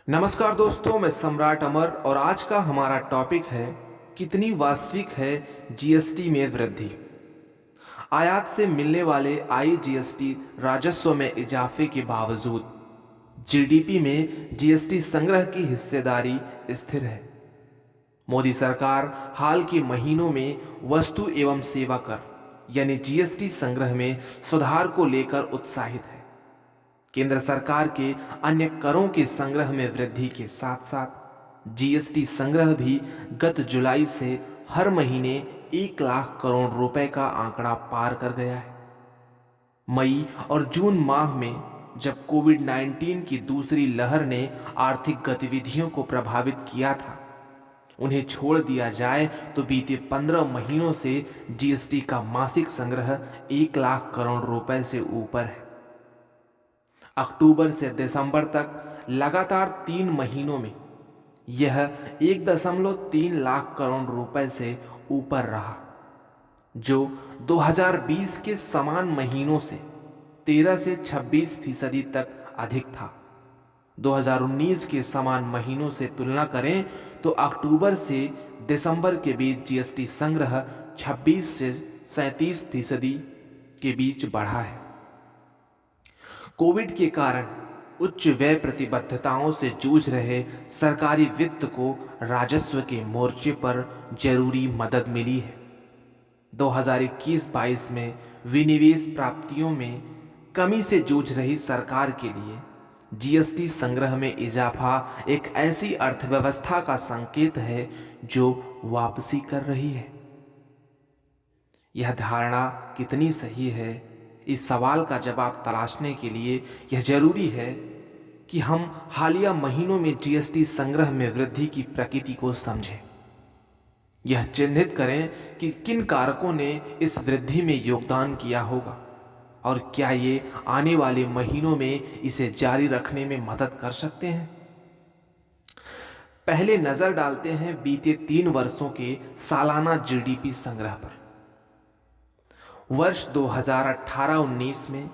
नमस्कार दोस्तों, मैं सम्राट अमर और आज का हमारा टॉपिक है कितनी वास्तविक है जीएसटी में वृद्धि। आयात से मिलने वाले आईजीएसटी राजस्व में इजाफे के बावजूद जीडीपी में जीएसटी संग्रह की हिस्सेदारी स्थिर है। मोदी सरकार हाल के महीनों में वस्तु एवं सेवा कर यानी जीएसटी संग्रह में सुधार को लेकर उत्साहित है। केंद्र सरकार के अन्य करों के संग्रह में वृद्धि के साथ साथ जीएसटी संग्रह भी गत जुलाई से हर महीने 1 लाख करोड़ रुपए का आंकड़ा पार कर गया है। मई और जून माह में जब कोविड-19 की दूसरी लहर ने आर्थिक गतिविधियों को प्रभावित किया था, उन्हें छोड़ दिया जाए तो बीते 15 महीनों से जीएसटी का मासिक संग्रह 1 लाख करोड़ रुपए से ऊपर है। अक्टूबर से दिसंबर तक लगातार 3 महीनों में यह 1.3 लाख करोड़ रुपए से ऊपर रहा, जो 2020 के समान महीनों से 13 से 26% तक अधिक था। 2019 के समान महीनों से तुलना करें तो अक्टूबर से दिसंबर के बीच जीएसटी संग्रह 26 से 37% के बीच बढ़ा है। कोविड के कारण उच्च व्यय प्रतिबद्धताओं से जूझ रहे सरकारी वित्त को राजस्व के मोर्चे पर जरूरी मदद मिली है। 2021-22 में विनिवेश प्राप्तियों में कमी से जूझ रही सरकार के लिए जीएसटी संग्रह में इजाफा एक ऐसी अर्थव्यवस्था का संकेत है जो वापसी कर रही है। यह धारणा कितनी सही है, इस सवाल का जवाब तलाशने के लिए यह जरूरी है कि हम हालिया महीनों में जीएसटी संग्रह में वृद्धि की प्रकृति को समझें। यह चिन्हित करें कि किन कारकों ने इस वृद्धि में योगदान किया होगा और क्या ये आने वाले महीनों में इसे जारी रखने में मदद कर सकते हैं। पहले नजर डालते हैं बीते 3 वर्षों के सालाना जीडीपी संग्रह पर। वर्ष 2018-19 में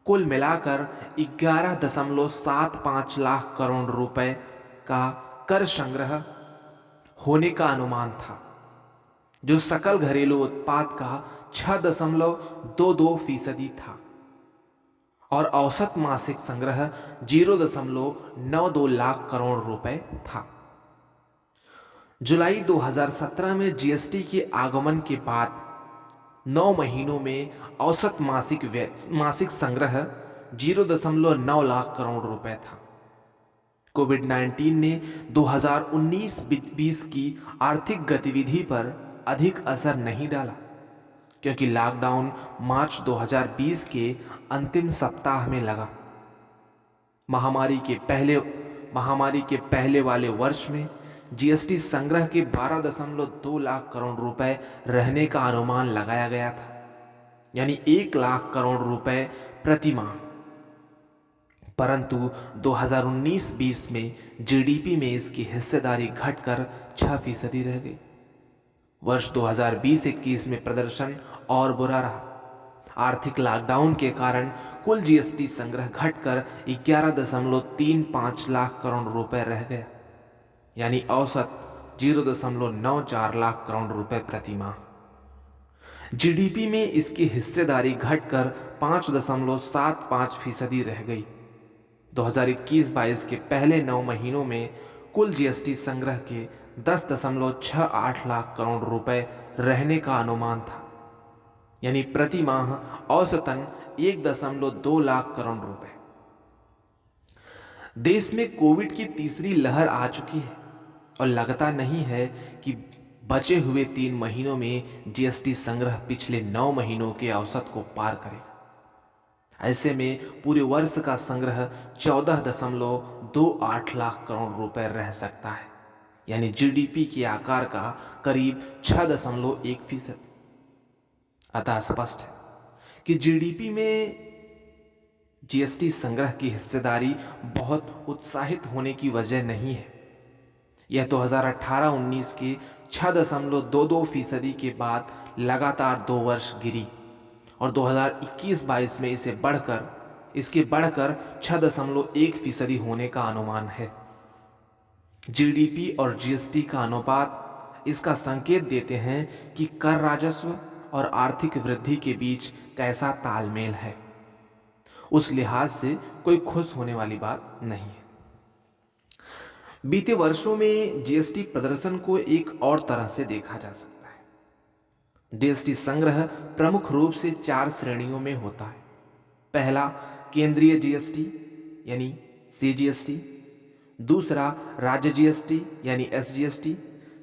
कुल मिलाकर 11.75 लाख करोड़ रुपए का कर संग्रह होने का अनुमान था, जो सकल घरेलू उत्पाद का 6.22% था और औसत मासिक संग्रह 0.92 लाख करोड़ रुपए था। जुलाई 2017 में जीएसटी के आगमन के बाद 9 महीनों में औसत मासिक संग्रह 0.9 लाख करोड़ रुपए था। कोविड-19 ने 2019-20 की आर्थिक गतिविधि पर अधिक असर नहीं डाला, क्योंकि लॉकडाउन मार्च 2020 के अंतिम सप्ताह में लगा। महामारी के पहले वाले वर्ष में जीएसटी संग्रह के 12.2 लाख करोड़ रुपए रहने का अनुमान लगाया गया था, यानी 1 लाख करोड़ रुपए प्रति माह। परंतु 2019-20 में जीडीपी में इसकी हिस्सेदारी घटकर 6% रह गई। वर्ष 2020-21 में प्रदर्शन और बुरा रहा। आर्थिक लॉकडाउन के कारण कुल जीएसटी संग्रह घटकर 11.35 लाख करोड़ रुपए रह गया, यानी औसत 0.94 लाख करोड़ रुपए प्रति माह। जीडीपी में इसकी हिस्सेदारी घटकर 5.75% रह गई। 2021-22 के पहले 9 महीनों में कुल जीएसटी संग्रह के 10.68 लाख करोड़ रुपए रहने का अनुमान था, यानी प्रति माह औसतन 1.2 लाख करोड़ रुपए। देश में कोविड की तीसरी लहर आ चुकी है और लगता नहीं है कि बचे हुए 3 महीनों में जीएसटी संग्रह पिछले 9 महीनों के औसत को पार करेगा। ऐसे में पूरे वर्ष का संग्रह 14.28 लाख करोड़ रुपए रह सकता है, यानी जीडीपी के आकार का करीब 6.1%। अतः स्पष्ट है कि जीडीपी में जीएसटी संग्रह की हिस्सेदारी बहुत उत्साहित होने की वजह नहीं है। यह 2018-19 के 6.22% के बाद लगातार 2 वर्ष गिरी और 2021-22 में इसे बढ़कर इसके बढ़कर 6.1% होने का अनुमान है। जीडीपी और जीएसटी का अनुपात इसका संकेत देते हैं कि कर राजस्व और आर्थिक वृद्धि के बीच कैसा तालमेल है। उस लिहाज से कोई खुश होने वाली बात नहीं है। बीते वर्षों में जीएसटी प्रदर्शन को एक और तरह से देखा जा सकता है। जीएसटी संग्रह प्रमुख रूप से 4 श्रेणियों में होता है। पहला, केंद्रीय जीएसटी यानी सीजीएसटी। दूसरा, राज्य जीएसटी यानी एसजीएसटी।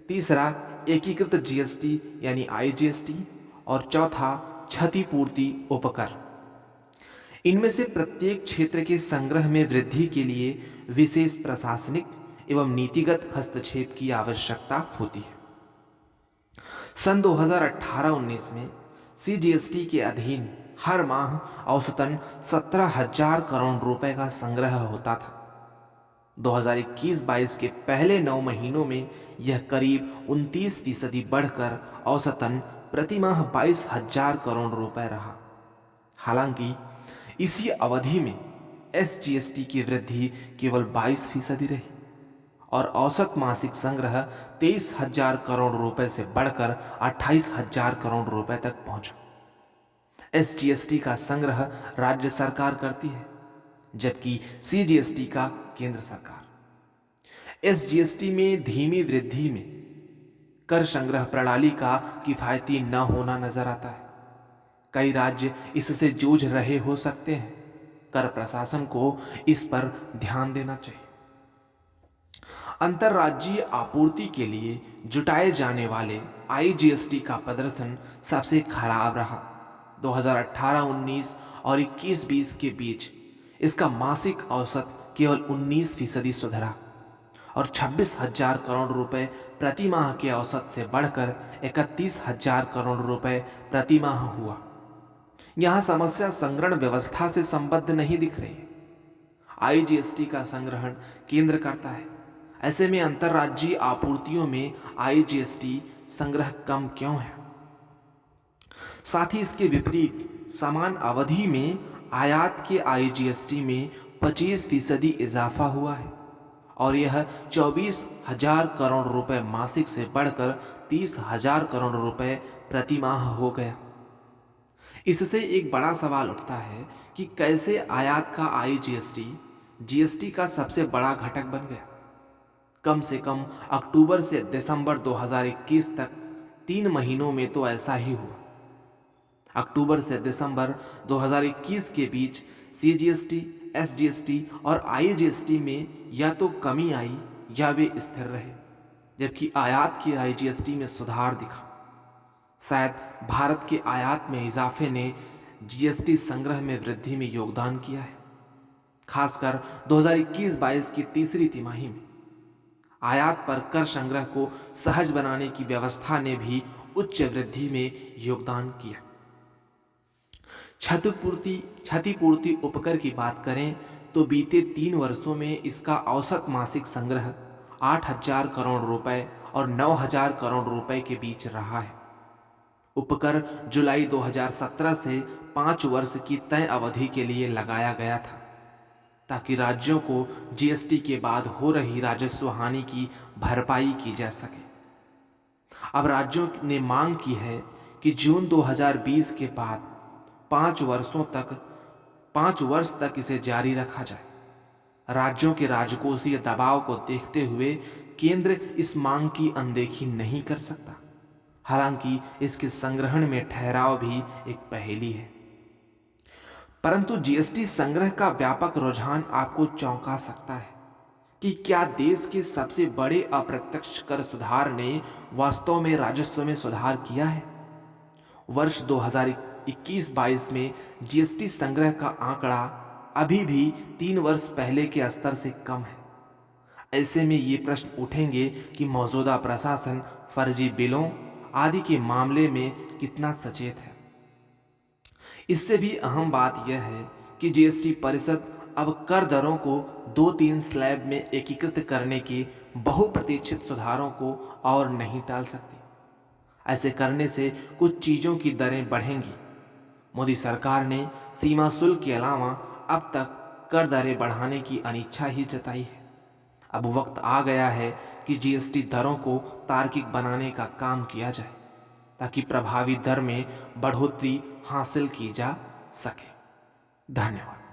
तीसरा, एकीकृत जीएसटी यानी आईजीएसटी। और चौथा, क्षतिपूर्ति उपकर। इनमें से प्रत्येक क्षेत्र के संग्रह में वृद्धि के लिए विशेष प्रशासनिक एवं नीतिगत हस्तक्षेप की आवश्यकता होती है। सन 2018-19 में सीजीएसटी के अधीन हर माह औसतन 17,000 करोड़ रुपए का संग्रह होता था। 2021-22 के पहले 9 महीनों में यह करीब 29% बढ़कर औसतन प्रति माह 22,000 करोड़ रुपए रहा। हालांकि इसी अवधि में एसजीएसटी की वृद्धि केवल 22% रही और औसत मासिक संग्रह 23,000 करोड़ रुपए से बढ़कर 28,000 करोड़ रुपए तक पहुंचा। एसजीएसटी का संग्रह राज्य सरकार करती है, जबकि सीजीएसटी का केंद्र सरकार। एसजीएसटी में धीमी वृद्धि में कर संग्रह प्रणाली का किफायती न होना नजर आता है। कई राज्य इससे जूझ रहे हो सकते हैं। कर प्रशासन को इस पर ध्यान देना चाहिए। अंतर्राज्यीय आपूर्ति के लिए जुटाए जाने वाले आईजीएसटी का प्रदर्शन सबसे खराब रहा। 2018-19 और 21-20 के बीच इसका मासिक औसत केवल 19% सुधरा और 26,000 करोड़ रुपए प्रति माह के औसत से बढ़कर 31,000 करोड़ रुपए प्रति माह हुआ। यहां समस्या संग्रहण व्यवस्था से संबद्ध नहीं दिख रही है। आईजीएसटी का संग्रहण केंद्र करता है। ऐसे में अंतर्राज्यीय आपूर्तियों में आईजीएसटी संग्रह कम क्यों है? साथ ही इसके विपरीत समान अवधि में आयात के आईजीएसटी में 25% इजाफा हुआ है और यह 24,000 करोड़ रुपए मासिक से बढ़कर 30,000 करोड़ रुपए प्रति माह हो गया। इससे एक बड़ा सवाल उठता है कि कैसे आयात का आईजीएसटी जीएसटी का सबसे बड़ा घटक बन गया। कम से कम अक्टूबर से दिसंबर 2021 तक 3 महीनों में तो ऐसा ही हुआ। अक्टूबर से दिसंबर 2021 के बीच सीजीएसटी, एसजीएसटी और आईजीएसटी में या तो कमी आई या वे स्थिर रहे, जबकि आयात की आईजीएसटी में सुधार दिखा। शायद भारत के आयात में इजाफे ने जीएसटी संग्रह में वृद्धि में योगदान किया है। खासकर 2021-22 की तीसरी तिमाही में आयात पर कर संग्रह को सहज बनाने की व्यवस्था ने भी उच्च वृद्धि में योगदान किया। क्षतिपूर्ति उपकर की बात करें तो बीते 3 वर्षों में इसका औसत मासिक संग्रह 8,000 करोड़ रुपए और 9,000 करोड़ रुपए के बीच रहा है। उपकर जुलाई 2017 से 5 वर्ष की तय अवधि के लिए लगाया गया था, ताकि राज्यों को जीएसटी के बाद हो रही राजस्व हानि की भरपाई की जा सके। अब राज्यों ने मांग की है कि जून 2020 के बाद 5 वर्ष तक इसे जारी रखा जाए। राज्यों के राजकोषीय दबाव को देखते हुए केंद्र इस मांग की अनदेखी नहीं कर सकता। हालांकि इसके संग्रहण में ठहराव भी एक पहेली है। परंतु जीएसटी संग्रह का व्यापक रुझान आपको चौंका सकता है कि क्या देश के सबसे बड़े अप्रत्यक्ष कर सुधार ने वास्तव में राजस्व में सुधार किया है। वर्ष 2021-22 में जीएसटी संग्रह का आंकड़ा अभी भी 3 वर्ष पहले के स्तर से कम है। ऐसे में ये प्रश्न उठेंगे कि मौजूदा प्रशासन फर्जी बिलों आदि के मामले में कितना सचेत है। इससे भी अहम बात यह है कि जीएसटी परिषद अब कर दरों को 2-3 स्लैब में एकीकृत करने के बहुप्रतीक्षित सुधारों को और नहीं टाल सकती। ऐसे करने से कुछ चीजों की दरें बढ़ेंगी। मोदी सरकार ने सीमा शुल्क के अलावा अब तक कर दरें बढ़ाने की अनिच्छा ही जताई है। अब वक्त आ गया है कि जीएसटी दरों को तार्किक बनाने का काम किया जाए ताकि प्रभावी दर में बढ़ोतरी हासिल की जा सके। धन्यवाद।